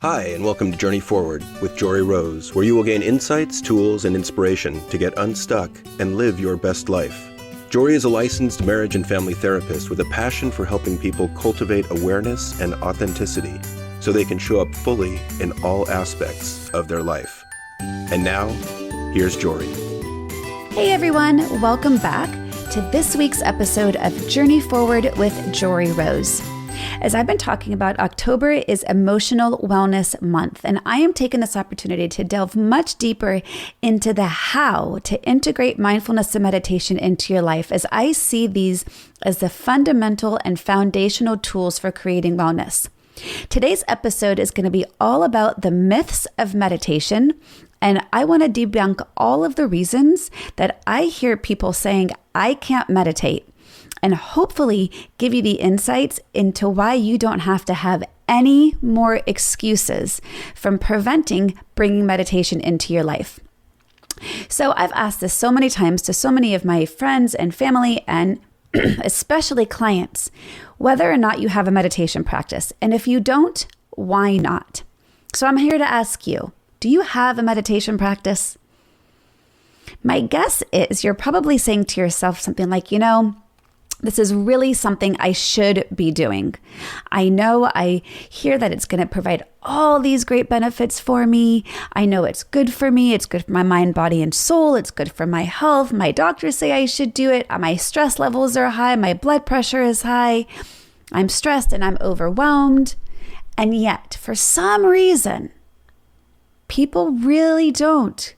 Hi, and welcome to Journey Forward with Jory Rose, where you will gain insights, tools, and inspiration to get unstuck and live your best life. Jory is a licensed marriage and family therapist with a passion for helping people cultivate awareness and authenticity so they can show up fully in all aspects of their life. And now, here's Jory. Hey everyone, welcome back to this week's episode of Journey Forward with Jory Rose. As I've been talking about, October is Emotional Wellness Month, and I am taking this opportunity to delve much deeper into the how to integrate mindfulness and meditation into your life, as I see these as the fundamental and foundational tools for creating wellness. Today's episode is going to be all about the myths of meditation, and I want to debunk all of the reasons that I hear people saying, I can't meditate, and hopefully give you the insights into why you don't have to have any more excuses from preventing bringing meditation into your life. So I've asked this so many times to so many of my friends and family and especially clients, whether or not you have a meditation practice. And if you don't, why not? So I'm here to ask you, do you have a meditation practice? My guess is you're probably saying to yourself something like, this is really something I should be doing. I know I hear that it's going to provide all these great benefits for me. I know it's good for me. It's good for my mind, body, and soul. It's good for my health. My doctors say I should do it. My stress levels are high. My blood pressure is high. I'm stressed and I'm overwhelmed. And yet, for some reason, people really don't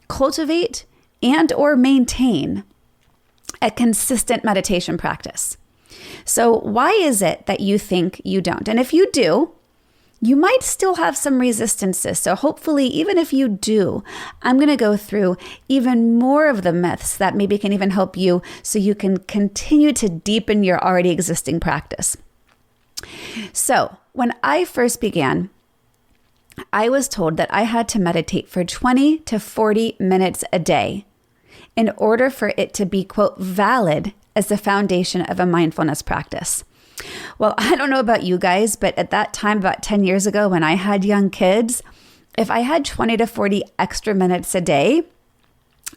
cultivate and or maintain a consistent meditation practice. So why is it that you think you don't? And if you do, you might still have some resistances. So hopefully, even if you do, I'm going to go through even more of the myths that maybe can even help you so you can continue to deepen your already existing practice. So when I first began, I was told that I had to meditate for 20 to 40 minutes a day in order for it to be, quote, valid as the foundation of a mindfulness practice. Well, I don't know about you guys, but at that time, about 10 years ago when I had young kids, if I had 20 to 40 extra minutes a day,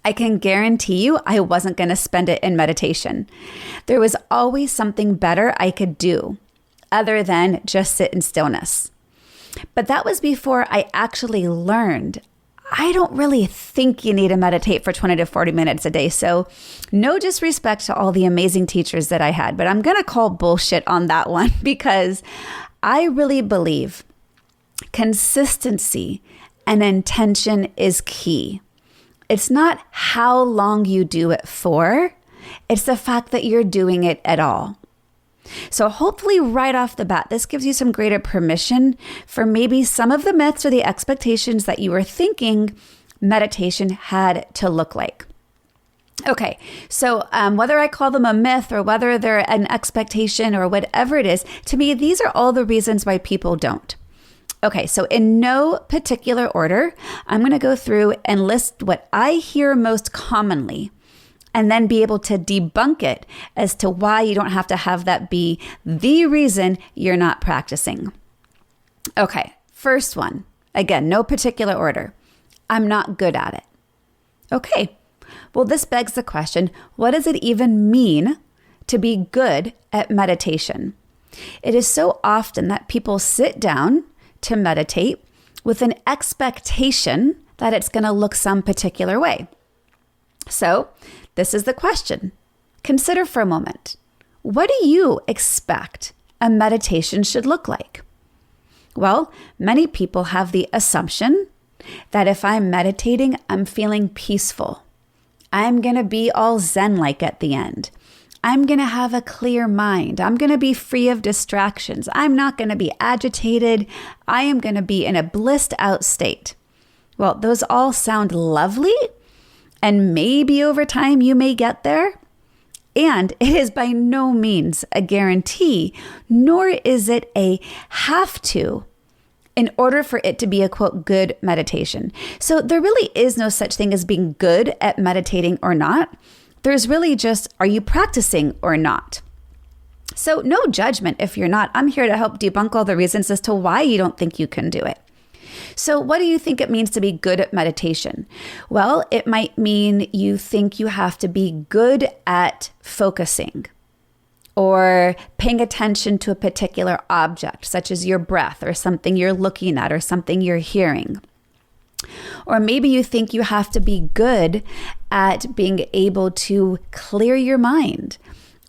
I can guarantee you I wasn't going to spend it in meditation. There was always something better I could do other than just sit in stillness. But that was before I actually learned I don't really think you need to meditate for 20 to 40 minutes a day. So no disrespect to all the amazing teachers that I had, but I'm going to call bullshit on that one because I really believe consistency and intention is key. It's not how long you do it for, it's the fact that you're doing it at all. So hopefully right off the bat, this gives you some greater permission for maybe some of the myths or the expectations that you were thinking meditation had to look like. Okay, so whether I call them a myth or whether they're an expectation or whatever it is, to me, these are all the reasons why people don't. Okay, so in no particular order, I'm going to go through and list what I hear most commonly, and then be able to debunk it as to why you don't have to have that be the reason you're not practicing. Okay, first one. Again, no particular order. I'm not good at it. Okay, well, this begs the question, what does it even mean to be good at meditation? It is so often that people sit down to meditate with an expectation that it's going to look some particular way. So, this is the question. Consider for a moment, what do you expect a meditation should look like? Well, many people have the assumption that if I'm meditating, I'm feeling peaceful. I'm going to be all Zen-like at the end. I'm going to have a clear mind. I'm going to be free of distractions. I'm not going to be agitated. I am going to be in a blissed out state. Well, those all sound lovely. And maybe over time you may get there. And it is by no means a guarantee, nor is it a have to in order for it to be a, quote, good meditation. So there really is no such thing as being good at meditating or not. There's really just, are you practicing or not? So no judgment if you're not. I'm here to help debunk all the reasons as to why you don't think you can do it. So what do you think it means to be good at meditation? Well, it might mean you think you have to be good at focusing or paying attention to a particular object, such as your breath or something you're looking at or something you're hearing. Or maybe you think you have to be good at being able to clear your mind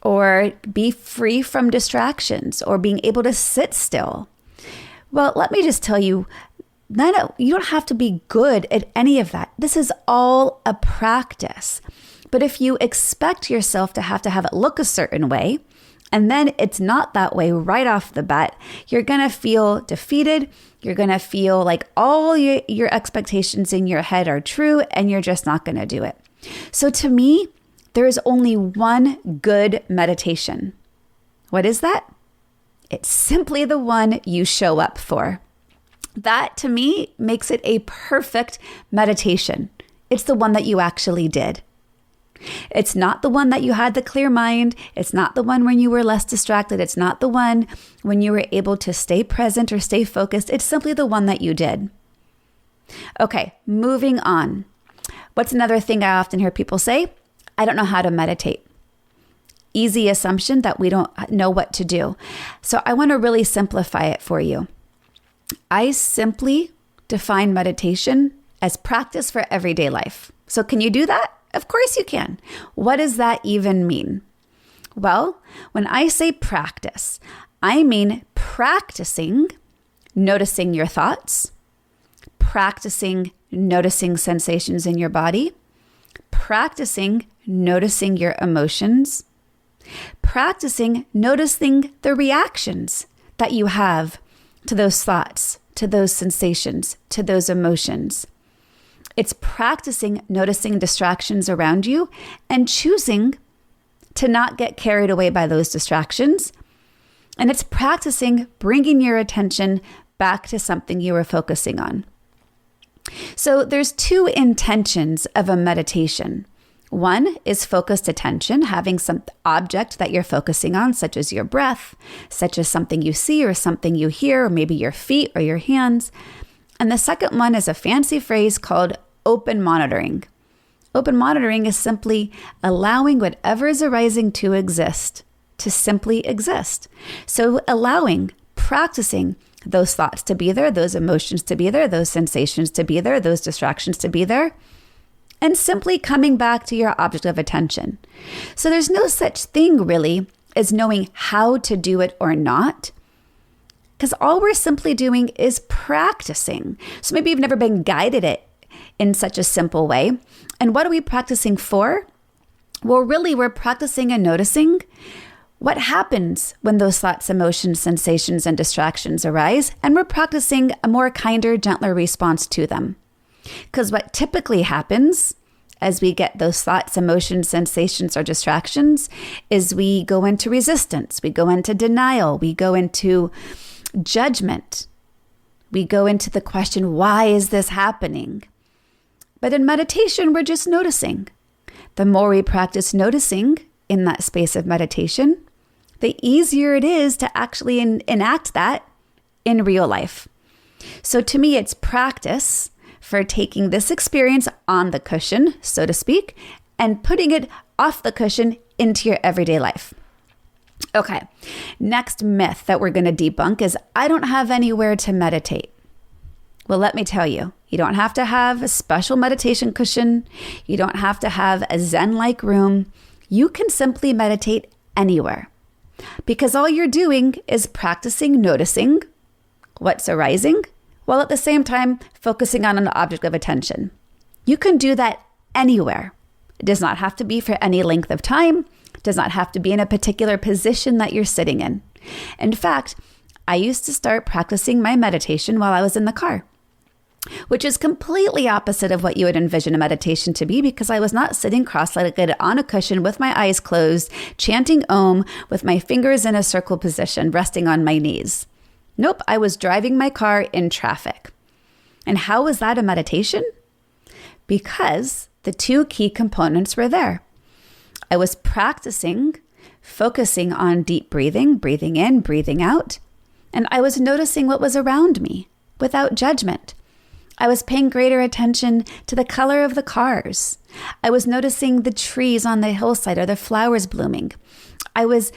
or be free from distractions or being able to sit still. Well, let me just tell you, you don't have to be good at any of that. This is all a practice. But if you expect yourself to have it look a certain way, and then it's not that way right off the bat, you're going to feel defeated. You're going to feel like all your expectations in your head are true, and you're just not going to do it. So to me, there is only one good meditation. What is that? It's simply the one you show up for. That to me makes it a perfect meditation. It's the one that you actually did. It's not the one that you had the clear mind. It's not the one when you were less distracted. It's not the one when you were able to stay present or stay focused. It's simply the one that you did. Okay, moving on. What's another thing I often hear people say? I don't know how to meditate. Easy assumption that we don't know what to do. So I want to really simplify it for you. I simply define meditation as practice for everyday life. So can you do that? Of course you can. What does that even mean? Well, when I say practice, I mean practicing noticing your thoughts, practicing noticing sensations in your body, practicing noticing your emotions, practicing noticing the reactions that you have to those thoughts, to those sensations, to those emotions. It's practicing noticing distractions around you and choosing to not get carried away by those distractions. And it's practicing bringing your attention back to something you were focusing on. So there's two intentions of a meditation. One is focused attention, having some object that you're focusing on, such as your breath, such as something you see or something you hear, or maybe your feet or your hands. And the second one is a fancy phrase called open monitoring. Open monitoring is simply allowing whatever is arising to exist, to simply exist. So allowing, practicing those thoughts to be there, those emotions to be there, those sensations to be there, those distractions to be there, and simply coming back to your object of attention. So there's no such thing really as knowing how to do it or not, because all we're simply doing is practicing. So maybe you've never been guided it in such a simple way. And what are we practicing for? Well, really, we're practicing and noticing what happens when those thoughts, emotions, sensations, and distractions arise. And we're practicing a more kinder, gentler response to them. Because what typically happens as we get those thoughts, emotions, sensations, or distractions is we go into resistance. We go into denial. We go into judgment. We go into the question, why is this happening? But in meditation, we're just noticing. The more we practice noticing in that space of meditation, the easier it is to actually enact that in real life. So to me, it's practice for taking this experience on the cushion, so to speak, and putting it off the cushion into your everyday life. Okay, next myth that we're going to debunk is I don't have anywhere to meditate. Well, let me tell you, you don't have to have a special meditation cushion. You don't have to have a Zen-like room. You can simply meditate anywhere because all you're doing is practicing noticing what's arising while at the same time focusing on an object of attention. You can do that anywhere. It does not have to be for any length of time. It does not have to be in a particular position that you're sitting in. In fact, I used to start practicing my meditation while I was in the car, which is completely opposite of what you would envision a meditation to be because I was not sitting cross-legged on a cushion with my eyes closed, chanting Om with my fingers in a circle position, resting on my knees. Nope, I was driving my car in traffic. And how was that a meditation? Because the two key components were there. I was practicing, focusing on deep breathing, breathing in, breathing out, and I was noticing what was around me without judgment. I was paying greater attention to the color of the cars. I was noticing the trees on the hillside or the flowers blooming. I was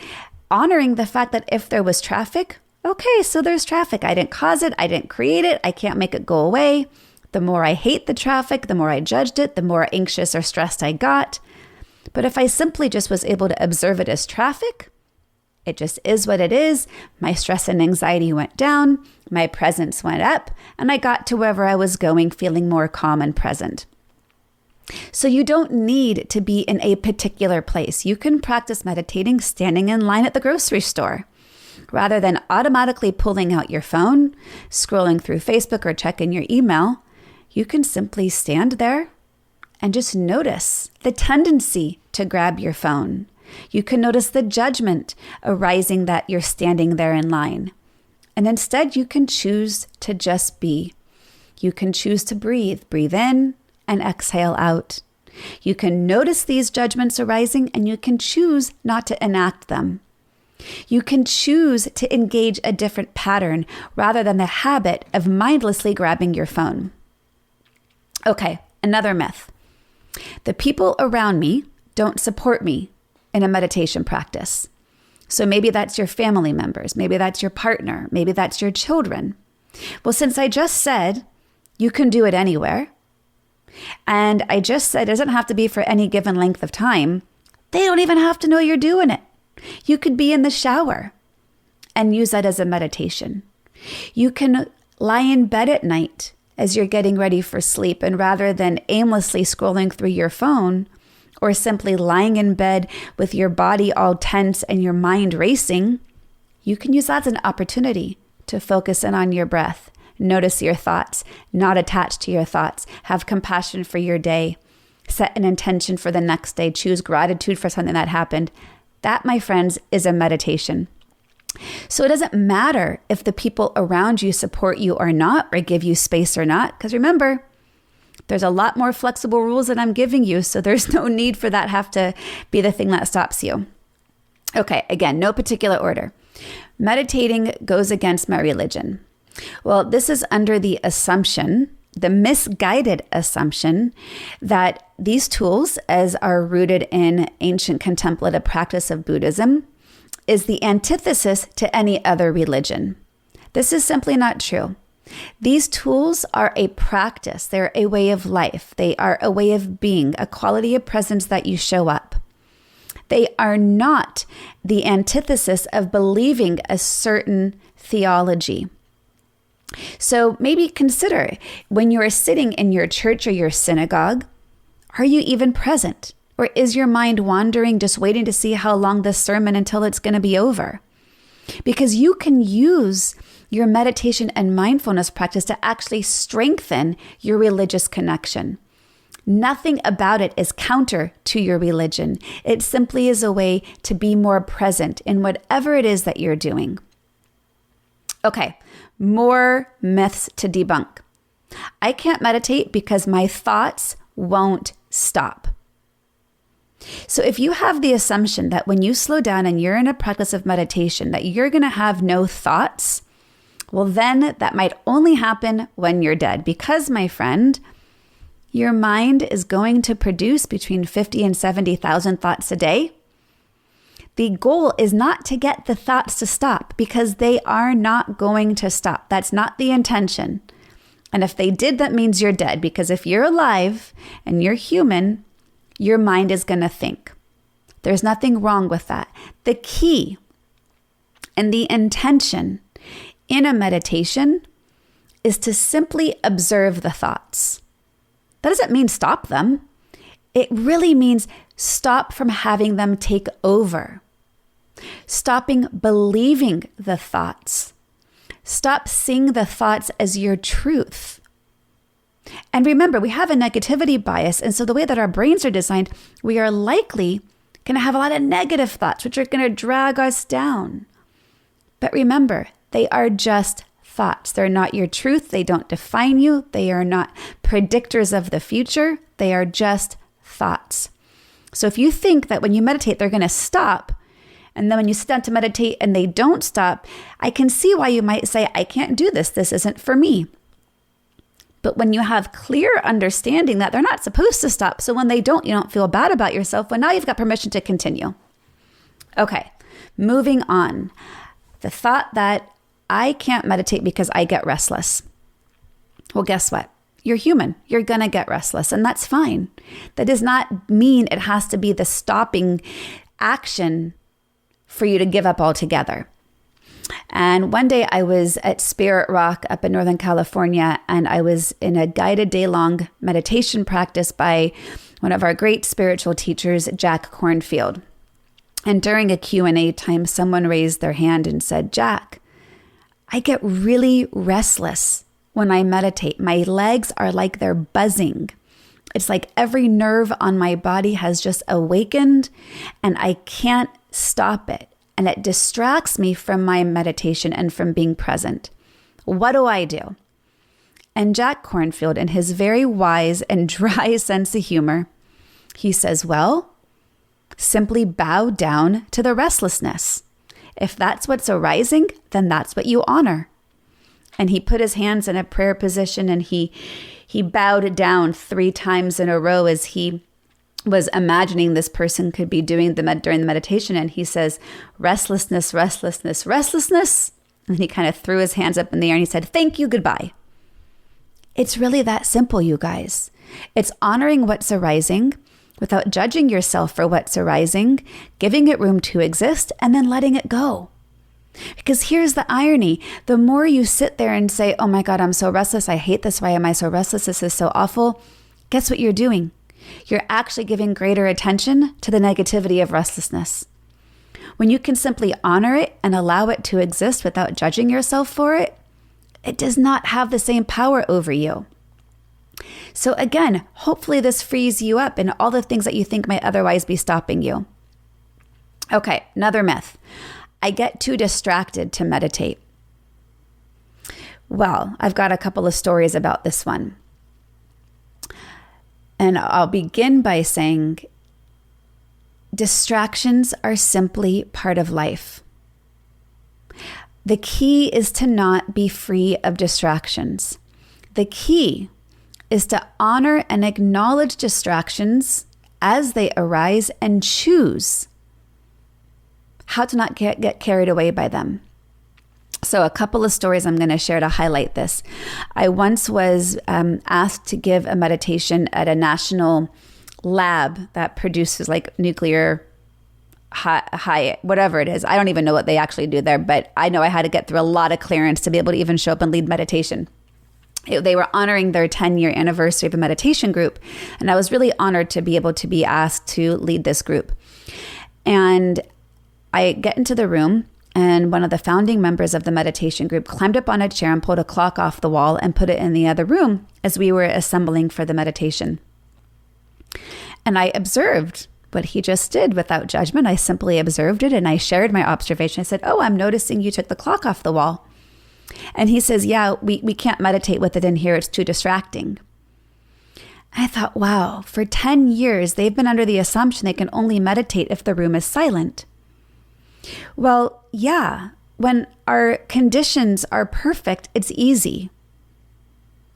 honoring the fact that if there was traffic, okay, so there's traffic. I didn't cause it. I didn't create it. I can't make it go away. The more I hate the traffic, the more I judged it, the more anxious or stressed I got. But if I simply just was able to observe it as traffic, it just is what it is. My stress and anxiety went down, my presence went up, and I got to wherever I was going feeling more calm and present. So you don't need to be in a particular place. You can practice meditating standing in line at the grocery store. Rather than automatically pulling out your phone, scrolling through Facebook or checking your email, you can simply stand there and just notice the tendency to grab your phone. You can notice the judgment arising that you're standing there in line. And instead, you can choose to just be. You can choose to breathe in and exhale out. You can notice these judgments arising and you can choose not to enact them. You can choose to engage a different pattern rather than the habit of mindlessly grabbing your phone. Okay, another myth. The people around me don't support me in a meditation practice. So maybe that's your family members, maybe that's your partner, maybe that's your children. Well, since I just said you can do it anywhere, and I just said it doesn't have to be for any given length of time, they don't even have to know you're doing it. You could be in the shower and use that as a meditation. You can lie in bed at night as you're getting ready for sleep, and rather than aimlessly scrolling through your phone or simply lying in bed with your body all tense and your mind racing, you can use that as an opportunity to focus in on your breath, notice your thoughts, not attach to your thoughts, have compassion for your day, set an intention for the next day, choose gratitude for something that happened. That, my friends, is a meditation. So it doesn't matter if the people around you support you or not, or give you space or not, because remember, there's a lot more flexible rules that I'm giving you, so there's no need for that have to be the thing that stops you. Okay, again, no particular order. Meditating goes against my religion. Well, this is under the assumption, the misguided assumption, that these tools, as are rooted in ancient contemplative practice of Buddhism, is the antithesis to any other religion. This is simply not true. These tools are a practice. They're a way of life. They are a way of being, a quality of presence that you show up. They are not the antithesis of believing a certain theology. So maybe consider when you are sitting in your church or your synagogue, are you even present? Or is your mind wandering, just waiting to see how long this sermon until it's going to be over? Because you can use your meditation and mindfulness practice to actually strengthen your religious connection. Nothing about it is counter to your religion. It simply is a way to be more present in whatever it is that you're doing. Okay, more myths to debunk. I can't meditate because my thoughts won't stop. So if you have the assumption that when you slow down and you're in a practice of meditation, that you're going to have no thoughts, well, then that might only happen when you're dead. Because, my friend, your mind is going to produce between 50 and 70,000 thoughts a day. The goal is not to get the thoughts to stop, because they are not going to stop. That's not the intention. And if they did, that means you're dead. Because if you're alive and you're human, your mind is going to think. There's nothing wrong with that. The key and the intention in a meditation is to simply observe the thoughts. That doesn't mean stop them. It really means stop from having them take over. Stopping believing the thoughts. Stop seeing the thoughts as your truth. And remember, we have a negativity bias. And so the way that our brains are designed, we are likely going to have a lot of negative thoughts, which are going to drag us down. But remember, they are just thoughts. They're not your truth. They don't define you. They are not predictors of the future. They are just thoughts. So if you think that when you meditate, they're going to stop, and then when you sit down to meditate and they don't stop, I can see why you might say, I can't do this. This isn't for me. But when you have clear understanding that they're not supposed to stop, so when they don't, you don't feel bad about yourself. Well, now you've got permission to continue. Okay, moving on. The thought that I can't meditate because I get restless. Well, guess what? You're human. You're going to get restless, and that's fine. That does not mean it has to be the stopping action for you to give up altogether. And one day I was at Spirit Rock up in Northern California, and I was in a guided day-long meditation practice by one of our great spiritual teachers, Jack Kornfield. And during a Q&A time, someone raised their hand and said, Jack, I get really restless when I meditate. My legs are like they're buzzing. It's like every nerve on my body has just awakened and I can't stop it. And it distracts me from my meditation and from being present. What do I do? And Jack Kornfield, in his very wise and dry sense of humor, he says, well, simply bow down to the restlessness. If that's what's arising, then that's what you honor. And he put his hands in a prayer position and he bowed down 3 times in a row as he was imagining this person could be doing during the meditation. And he says, restlessness, restlessness, restlessness. And he kind of threw his hands up in the air and he said, thank you, goodbye. It's really that simple, you guys. It's honoring what's arising without judging yourself for what's arising, giving it room to exist, and then letting it go. Because here's the irony. The more you sit there and say, oh my God, I'm so restless. I hate this. Why am I so restless? This is so awful. Guess what you're doing? You're actually giving greater attention to the negativity of restlessness. When you can simply honor it and allow it to exist without judging yourself for it, it does not have the same power over you. So again, hopefully this frees you up in all the things that you think might otherwise be stopping you. Okay, another myth. I get too distracted to meditate. Well, I've got a couple of stories about this one. And I'll begin by saying distractions are simply part of life. The key is to not be free of distractions. The key is to honor and acknowledge distractions as they arise and choose how to not get carried away by them. So a couple of stories I'm going to share to highlight this. I once was asked to give a meditation at a national lab that produces like nuclear high, whatever it is. I don't even know what they actually do there, but I know I had to get through a lot of clearance to be able to even show up and lead meditation. They were honoring their 10-year anniversary of a meditation group, and I was really honored to be able to be asked to lead this group. And I get into the room, and one of the founding members of the meditation group climbed up on a chair and pulled a clock off the wall and put it in the other room as we were assembling for the meditation. And I observed what he just did without judgment. I simply observed it, and I shared my observation. I said, oh, I'm noticing you took the clock off the wall. And he says, yeah, we can't meditate with it in here. It's too distracting. I thought, wow, for 10 years, they've been under the assumption they can only meditate if the room is silent. Well, yeah, when our conditions are perfect, it's easy,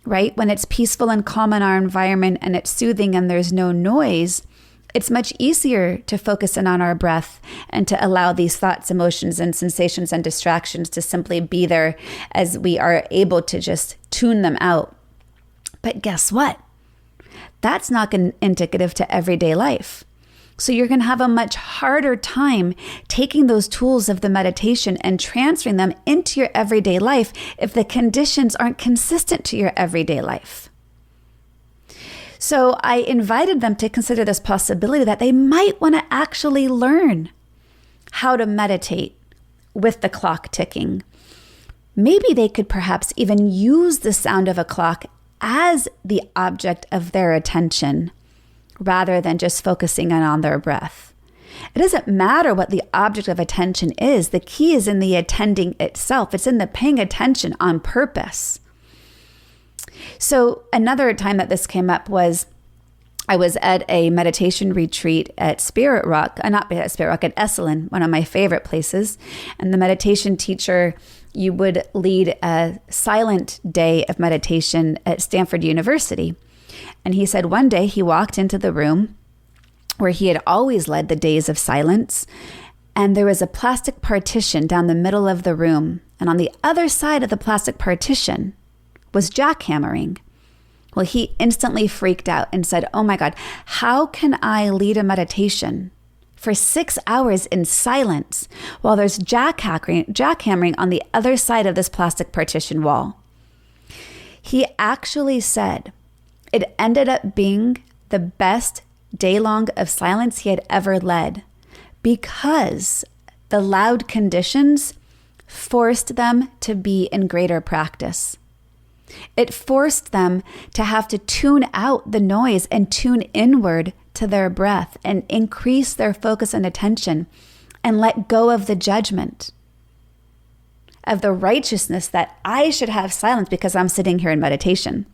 right? When it's peaceful and calm in our environment and it's soothing and there's no noise, it's much easier to focus in on our breath and to allow these thoughts, emotions, and sensations and distractions to simply be there as we are able to just tune them out. But guess what? That's not indicative to everyday life. So you're going to have a much harder time taking those tools of the meditation and transferring them into your everyday life if the conditions aren't consistent to your everyday life. So I invited them to consider this possibility that they might want to actually learn how to meditate with the clock ticking. Maybe they could perhaps even use the sound of a clock as the object of their attention rather than just focusing on their breath. It doesn't matter what the object of attention is. The key is in the attending itself. It's in the paying attention on purpose. So another time that this came up was I was at a meditation retreat at Spirit Rock, not at Spirit Rock, at Esalen, one of my favorite places. And the meditation teacher, you would lead a silent day of meditation at Stanford University. And he said one day he walked into the room where he had always led the days of silence, and there was a plastic partition down the middle of the room. And on the other side of the plastic partition was jackhammering. Well, he instantly freaked out and said, oh my God, how can I lead a meditation for 6 hours in silence while there's jackhammering on the other side of this plastic partition wall? He actually said it ended up being the best day long of silence he had ever led because the loud conditions forced them to be in greater practice. It forced them to have to tune out the noise and tune inward to their breath and increase their focus and attention and let go of the judgment, of the righteousness that I should have silence because I'm sitting here in meditation.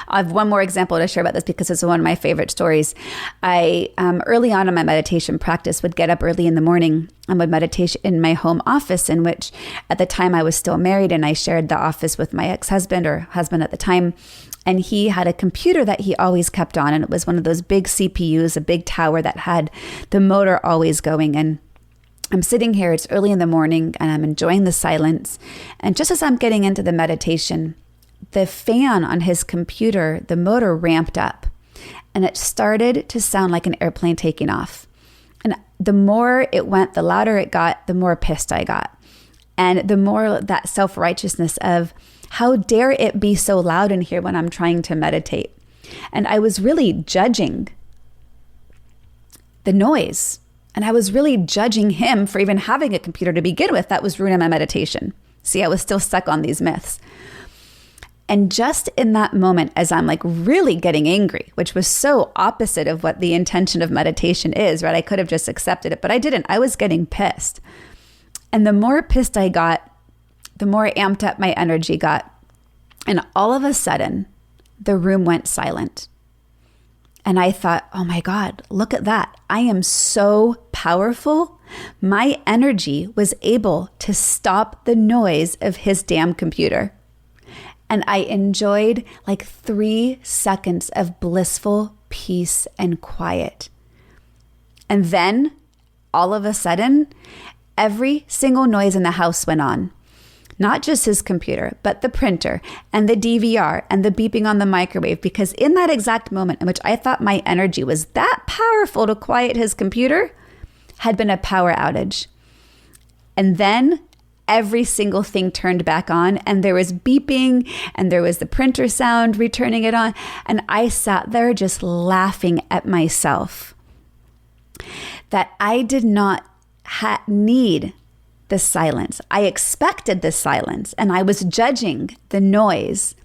I have one more example to share about this because it's one of my favorite stories. I, early on in my meditation practice, would get up early in the morning and would meditate in my home office, in which at the time I was still married and I shared the office with my ex-husband or husband at the time. And he had a computer that he always kept on. And it was one of those big CPUs, a big tower that had the motor always going. And I'm sitting here, it's early in the morning, and I'm enjoying the silence. And just as I'm getting into the meditation, the fan on his computer, the motor ramped up and it started to sound like an airplane taking off. And the more it went, the louder it got, the more pissed I got. And the more that self-righteousness of how dare it be so loud in here when I'm trying to meditate. And I was really judging the noise. And I was really judging him for even having a computer to begin with. That was ruining my meditation. See, I was still stuck on these myths. And just in that moment, as I'm like really getting angry, which was so opposite of what the intention of meditation is, right? I could have just accepted it, but I didn't. I was getting pissed. And the more pissed I got, the more amped up my energy got. And all of a sudden, the room went silent. And I thought, oh my God, look at that. I am so powerful. My energy was able to stop the noise of his damn computer. And I enjoyed like 3 seconds of blissful peace and quiet. And then all of a sudden, every single noise in the house went on. Not just his computer, but the printer and the DVR and the beeping on the microwave. Because in that exact moment in which I thought my energy was that powerful to quiet his computer, had been a power outage. And then every single thing turned back on, and there was beeping and there was the printer sound returning it on. And I sat there just laughing at myself that I did not need the silence. I expected the silence and I was judging the noise.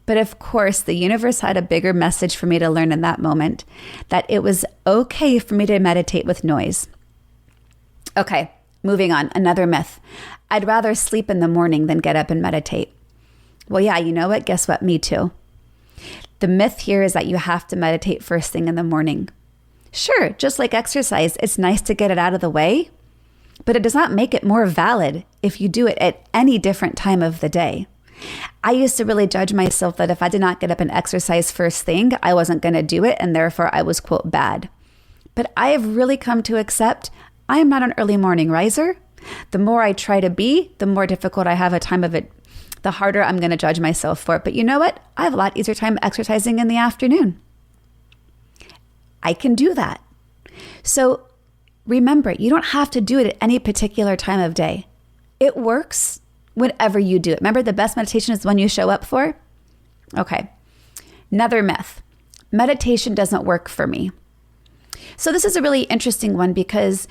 But of course, the universe had a bigger message for me to learn in that moment, that it was okay for me to meditate with noise. Okay, moving on. Another myth. I'd rather sleep in the morning than get up and meditate. Well, yeah, you know what? Guess what? Me too. The myth here is that you have to meditate first thing in the morning. Sure, just like exercise, it's nice to get it out of the way, but it does not make it more valid if you do it at any different time of the day. I used to really judge myself that if I did not get up and exercise first thing, I wasn't going to do it, and therefore I was, quote, bad. But I have really come to accept I am not an early morning riser. The more I try to be, the more difficult I have a time of it, the harder I'm going to judge myself for it. But you know what? I have a lot easier time exercising in the afternoon. I can do that. So remember, you don't have to do it at any particular time of day. It works whenever you do it. Remember, the best meditation is the one you show up for? Okay. Another myth. Meditation doesn't work for me. So this is a really interesting one because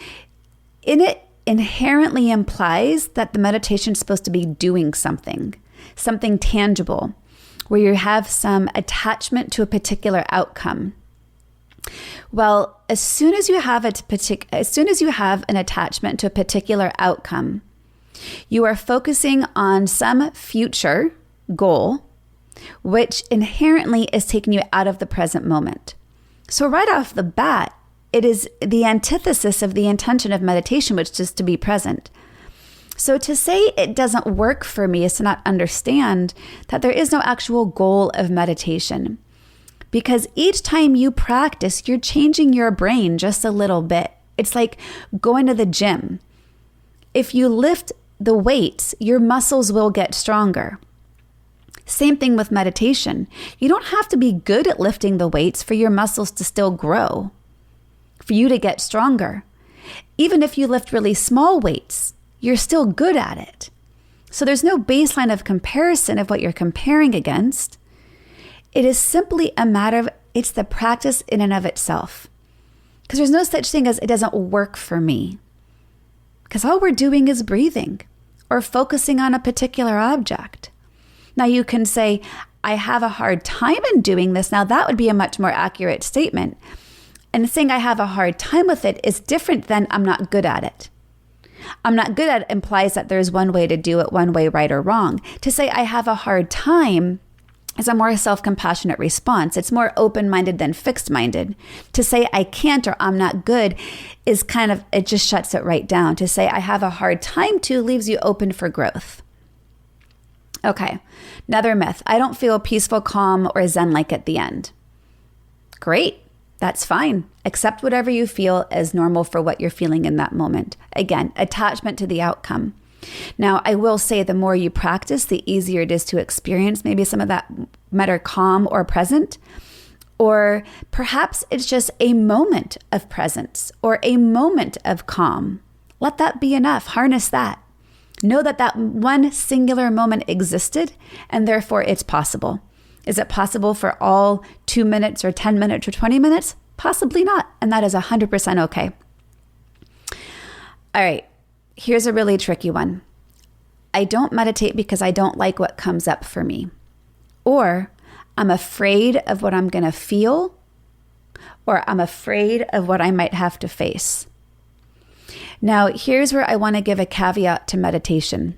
in it inherently implies that the meditation is supposed to be doing something tangible, where you have some attachment to a particular outcome. Well, as soon as you have an attachment to a particular outcome, you are focusing on some future goal which inherently is taking you out of the present moment. So right off the bat, it is the antithesis of the intention of meditation, which is to be present. So to say it doesn't work for me is to not understand that there is no actual goal of meditation. Because each time you practice, you're changing your brain just a little bit. It's like going to the gym. If you lift the weights, your muscles will get stronger. Same thing with meditation. You don't have to be good at lifting the weights for your muscles to still grow, for you to get stronger. Even if you lift really small weights, you're still good at it. So there's no baseline of comparison of what you're comparing against. It is simply a matter of, it's the practice in and of itself. Because there's no such thing as it doesn't work for me. Because all we're doing is breathing or focusing on a particular object. Now you can say, I have a hard time in doing this. Now that would be a much more accurate statement. And saying I have a hard time with it is different than I'm not good at it. I'm not good at it implies that there's one way to do it, one way, right or wrong. To say I have a hard time is a more self-compassionate response. It's more open-minded than fixed-minded. To say I can't or I'm not good is kind of, it just shuts it right down. To say I have a hard time to leaves you open for growth. Okay, another myth. I don't feel peaceful, calm, or zen-like at the end. Great, that's fine. Accept whatever you feel as normal for what you're feeling in that moment. Again, attachment to the outcome. Now, I will say the more you practice, the easier it is to experience maybe some of that better calm or present. Or perhaps it's just a moment of presence or a moment of calm. Let that be enough. Harness that. Know that that one singular moment existed and therefore it's possible. Is it possible for all 2 minutes or 10 minutes or 20 minutes? Possibly not. And that is 100% okay. All right. Here's a really tricky one. I don't meditate because I don't like what comes up for me. Or I'm afraid of what I'm going to feel. Or I'm afraid of what I might have to face. Now, here's where I want to give a caveat to meditation.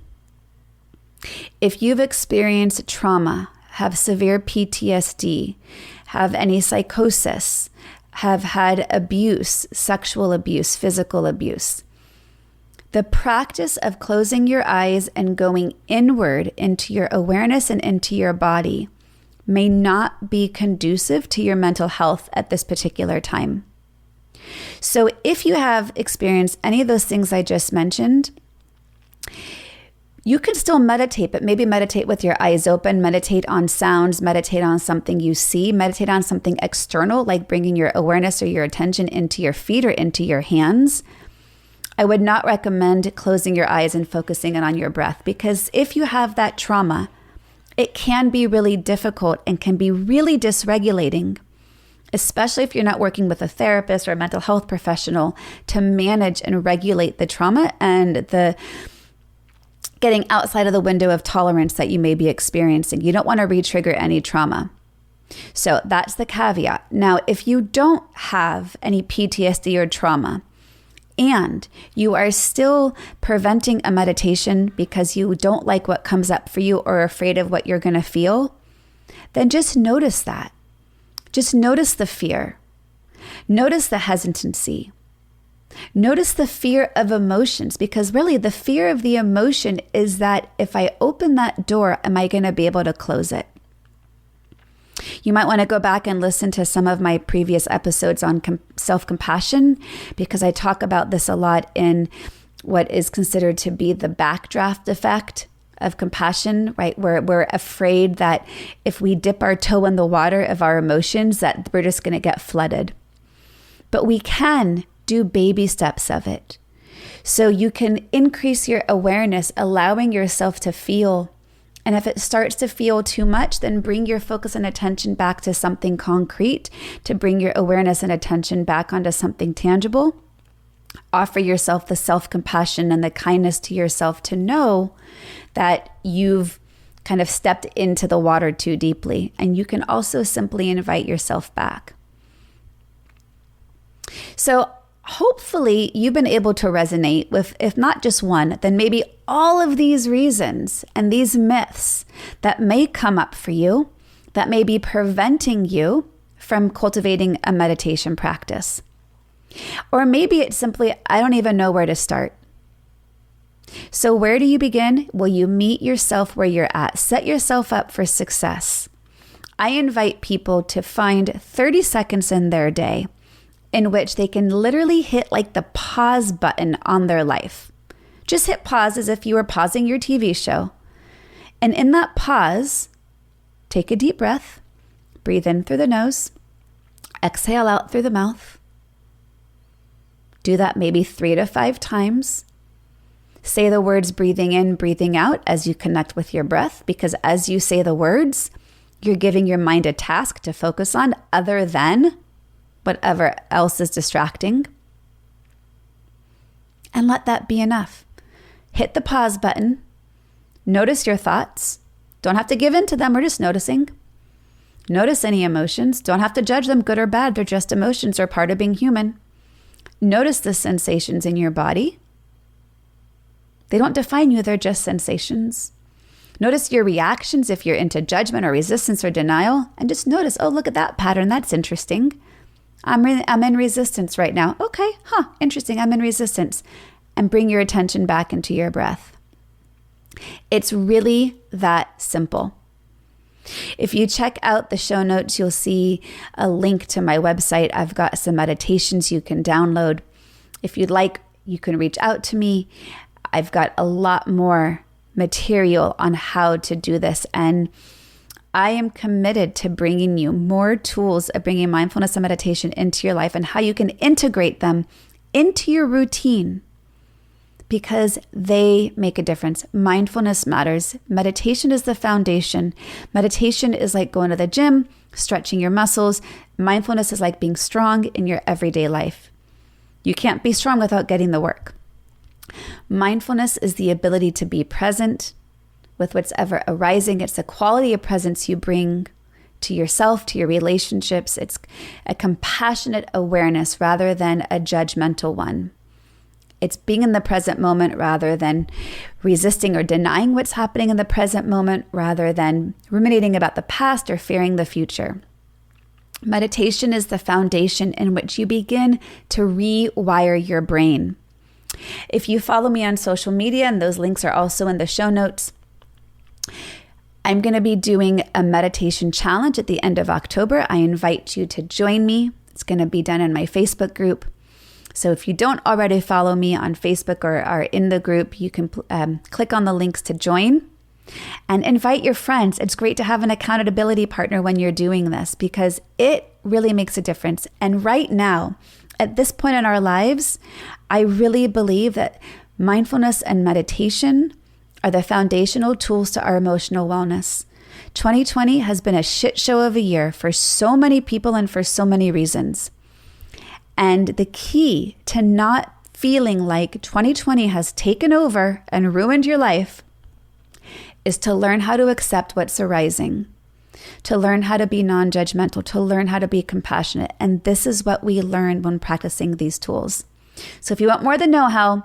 If you've experienced trauma, have severe PTSD, have any psychosis, have had abuse, sexual abuse, physical abuse, the practice of closing your eyes and going inward into your awareness and into your body may not be conducive to your mental health at this particular time. So if you have experienced any of those things I just mentioned, you can still meditate, but maybe meditate with your eyes open, meditate on sounds, meditate on something you see, meditate on something external, like bringing your awareness or your attention into your feet or into your hands. I would not recommend closing your eyes and focusing on your breath, because if you have that trauma, it can be really difficult and can be really dysregulating, especially if you're not working with a therapist or a mental health professional to manage and regulate the trauma and the getting outside of the window of tolerance that you may be experiencing. You don't want to re-trigger any trauma. So that's the caveat. Now, if you don't have any PTSD or trauma, and you are still preventing a meditation because you don't like what comes up for you or are afraid of what you're going to feel, then just notice that. Just notice the fear. Notice the hesitancy. Notice the fear of emotions, because really the fear of the emotion is that if I open that door, am I going to be able to close it? You might want to go back and listen to some of my previous episodes on self-compassion, because I talk about this a lot in what is considered to be the backdraft effect of compassion, right? Where we're afraid that if we dip our toe in the water of our emotions, that we're just going to get flooded. But we can do baby steps of it. So you can increase your awareness, allowing yourself to feel. And if it starts to feel too much, then bring your focus and attention back to something concrete, to bring your awareness and attention back onto something tangible. Offer yourself the self-compassion and the kindness to yourself to know that you've kind of stepped into the water too deeply. And you can also simply invite yourself back. So hopefully you've been able to resonate with, if not just one, then maybe all of these reasons and these myths that may come up for you that may be preventing you from cultivating a meditation practice. Or maybe it's simply, I don't even know where to start. So where do you begin? Well, you meet yourself where you're at. Set yourself up for success. I invite people to find 30 seconds in their day in which they can literally hit like the pause button on their life. Just hit pause as if you were pausing your TV show. And in that pause, take a deep breath, breathe in through the nose, exhale out through the mouth. Do that maybe 3 to 5 times. Say the words breathing in, breathing out as you connect with your breath, because as you say the words, you're giving your mind a task to focus on other than whatever else is distracting. And let that be enough. Hit the pause button. Notice your thoughts. Don't have to give in to them. We're just noticing. Notice any emotions. Don't have to judge them, good or bad. They're just emotions or part of being human. Notice the sensations in your body. They don't define you. They're just sensations. Notice your reactions if you're into judgment or resistance or denial. And just notice, oh, look at that pattern. That's interesting. I'm in resistance right now. Okay, interesting. I'm in resistance. And bring your attention back into your breath. It's really that simple. If you check out the show notes, you'll see a link to my website. I've got some meditations you can download. If you'd like, you can reach out to me. I've got a lot more material on how to do this. And I am committed to bringing you more tools of bringing mindfulness and meditation into your life and how you can integrate them into your routine because they make a difference. Mindfulness matters. Meditation is the foundation. Meditation is like going to the gym, stretching your muscles. Mindfulness is like being strong in your everyday life. You can't be strong without getting the work. Mindfulness is the ability to be present with what's ever arising. It's the quality of presence you bring to yourself, to your relationships. It's a compassionate awareness rather than a judgmental one. It's being in the present moment rather than resisting or denying what's happening in the present moment, rather than ruminating about the past or fearing the future. Meditation is the foundation in which you begin to rewire your brain. If you follow me on social media, and those links are also in the show notes, I'm going to be doing a meditation challenge at the end of October. I invite you to join me. It's going to be done in my Facebook group. So if you don't already follow me on Facebook or are in the group, you can click on the links to join and invite your friends. It's great to have an accountability partner when you're doing this because it really makes a difference. And right now, at this point in our lives, I really believe that mindfulness and meditation are the foundational tools to our emotional wellness. 2020 has been a shit show of a year for so many people and for so many reasons. And the key to not feeling like 2020 has taken over and ruined your life is to learn how to accept what's arising, to learn how to be non-judgmental, to learn how to be compassionate. And this is what we learn when practicing these tools. So if you want more than know-how,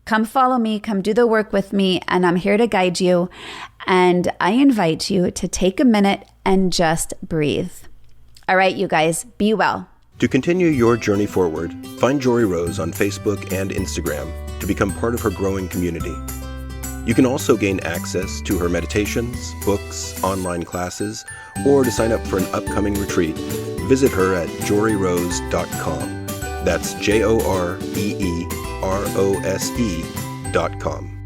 come follow me, come do the work with me, and I'm here to guide you. And I invite you to take a minute and just breathe. All right, you guys, be well. To continue your journey forward, find Jory Rose on Facebook and Instagram to become part of her growing community. You can also gain access to her meditations, books, online classes, or to sign up for an upcoming retreat. Visit her at joryrose.com. That's JOREEROSE.com.